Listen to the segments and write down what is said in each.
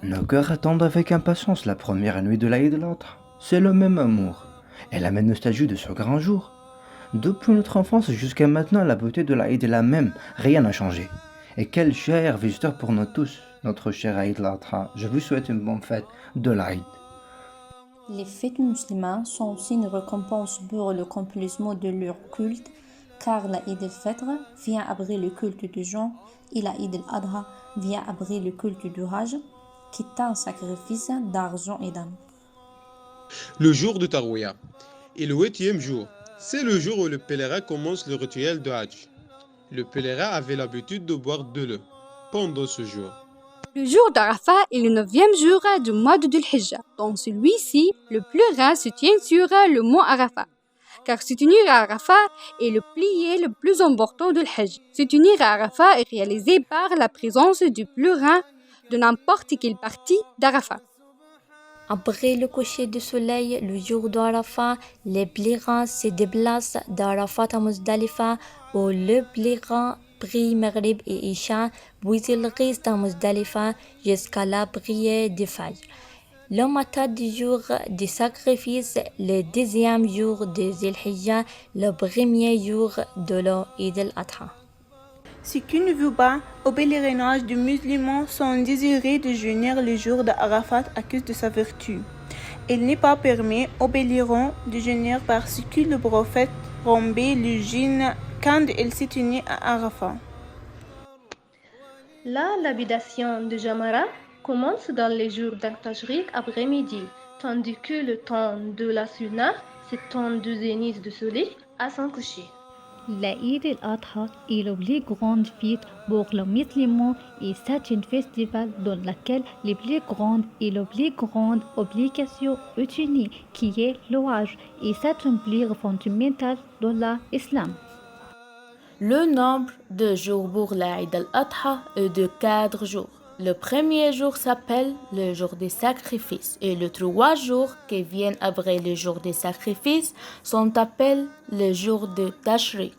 Nos cœurs attendent avec impatience la première nuit de l'Aïd al-Adha. C'est le même amour et la même nostalgie de ce grand jour. Depuis notre enfance jusqu'à maintenant, la beauté de l'Aïd est la même, rien n'a changé. Et quel cher visiteur pour nous tous, notre cher Aïd al-Adha. Je vous souhaite une bonne fête de l'Aïd. Les fêtes musulmanes sont aussi une récompense pour l'accomplissement de leur culte, car l'Aïd al-Fitr vient après le culte du jeûne et l'Aïd al-Adha vient après le culte du Hajj, qui est un sacrifice d'argent et d'âme. Le jour de Tarwiyah est le 8e jour. C'est le jour où le pèlerin commence le rituel de Hajj. Le pèlerin avait l'habitude de boire de l'eau pendant ce jour. Le jour d'Arafat est le 9e jour du mois de Dhul Hijjah. Dans celui-ci, le pèlerin se tient sur le mont Arafat. Car se tenir à Arafat est le pilier le plus important de l'Hajj. Se tenir à Arafat est réalisé par la présence du pèlerin de n'importe quelle partie d'Arafat. Après le coucher du soleil, le jour d'Arafat, les pèlerins se déplacent d'Arafat à Muzdalifa où le pèlerin prie Maghrib et Isha, puis il reste à Muzdalifa jusqu'à la prière du Fajr. Le matin du jour du sacrifice, le 10e jour de Dhul Hijjah, le premier jour de l'Eid al-Adha. Ceux qui ne vont pas au pèlerinage des musulmans sont désirés de jeûner le jour d'Arafat à cause de sa vertu. Il n'est pas permis aux pèlerins de jeûner parce que le prophète rompait le jeûne quand il s'est tenu à Arafat. La lapidation de Jamara commence dans les jours d'Al-Tashriq après-midi, tandis que le temps de la Sunna s'étend du zénith du soleil à son coucher. L'Aïd al-Adha est la plus grande fête pour les musulmans et c'est un festival dans lequel les plus grandes et la plus grande obligation est unie, qui est le Hajj, et c'est un pilier fondamental dans l'islam. Le nombre de jours pour l'Aïd al-Adha est de 4 jours. Le premier jour s'appelle le jour des sacrifices et les 3 jours qui viennent après le jour des sacrifices sont appelés le jour de Tashriq.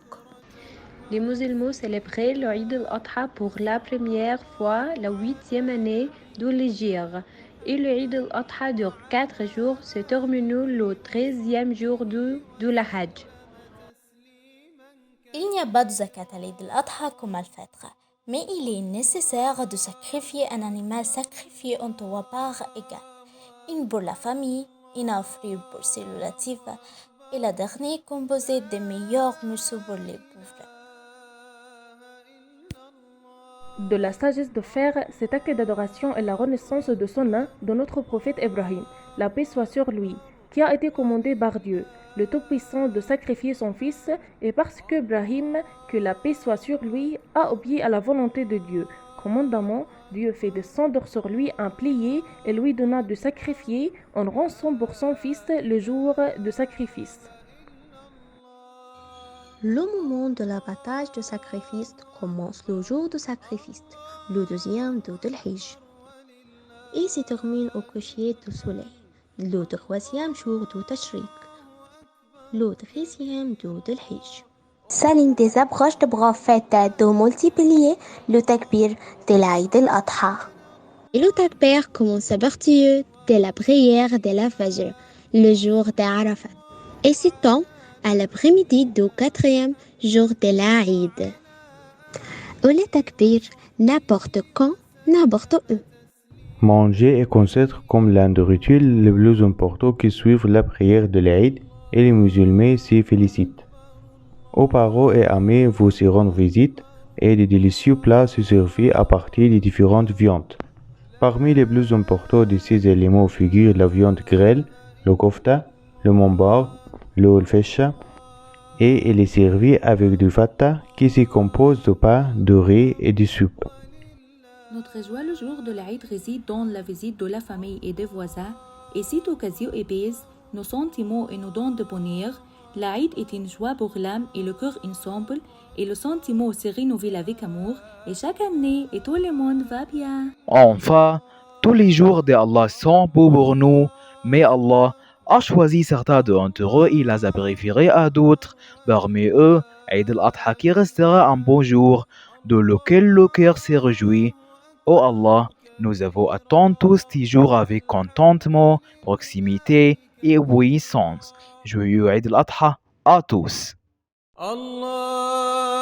Les musulmans célébraient l'Eid al-Adha pour la première fois la 8e année de l'Hégire. Et l'Eid al-Adha dure 4 jours, se terminant le 13e jour de la Hajj. Il n'y a pas de zakat à l'Eid al-Adha comme al-Fitr, mais il est nécessaire de sacrifier un animal sacrifié en 3 parts égales. Une pour la famille, une offrande pour ses relatifs et la dernière composée des meilleurs morceaux pour les pauvres. De la sagesse de faire cet acte d'adoration et la renaissance de son nom de notre prophète Ibrahim, la paix soit sur lui, qui a été commandé par Dieu, le Tout-Puissant, de sacrifier son fils, et parce que Ibrahim, que la paix soit sur lui, a obéi à la volonté de Dieu. Commandamment, Dieu fait descendre sur lui un plié et lui donna de sacrifier en rançon pour son fils le jour de sacrifice. Le moment de l'abattage de sacrifice commence le jour de sacrifice, le 2e de Dhul Hijjah, et se termine au coucher du soleil, le 3e jour de Tashriq, le 13e de Dhul Hijjah. C'est l'une des approches de prophète de multiplier le takbir de l'Aïd al-Adha. Et le takbir commence à partir de la prière de la Fajr, le jour d'Arafat, et s'étend à l'après-midi du 4e jour de l'Aïd. Ou le takbir n'importe quand, n'importe où. Manger est considéré comme l'un des rituels les plus importants qui suivent la prière de l'Aïd et les musulmans s'y félicitent. Aux parents et amis vous y rendent visite et des délicieux plats se servent à partir de différentes viandes. Parmi les plus importants de ces éléments figurent la viande grêle, le kofta, le mambar, le fesha, et elle est servie avec du fata qui se compose de pain, de riz et de soupe. Notre joie le jour de l'Aïd réside dans la visite de la famille et des voisins, et cette occasion épaisse nos sentiments et nos dons de bonheur. L'Aïd est une joie pour l'âme et le cœur ensemble, et le sentiment se renouvelle avec amour, et chaque année, et tout le monde va bien. Enfin, tous les jours d'Allah sont beaux pour nous, mais Allah a choisi certains d'entre eux et les a préférés à d'autres. Parmi eux, Eid al-Adha qui restera un bon jour, de lequel le cœur s'est réjoui. Oh Allah, Nous avons attendu tous ces jours avec contentement, proximité et obéissance. Joyeux Eid al-Adha à tous. Allah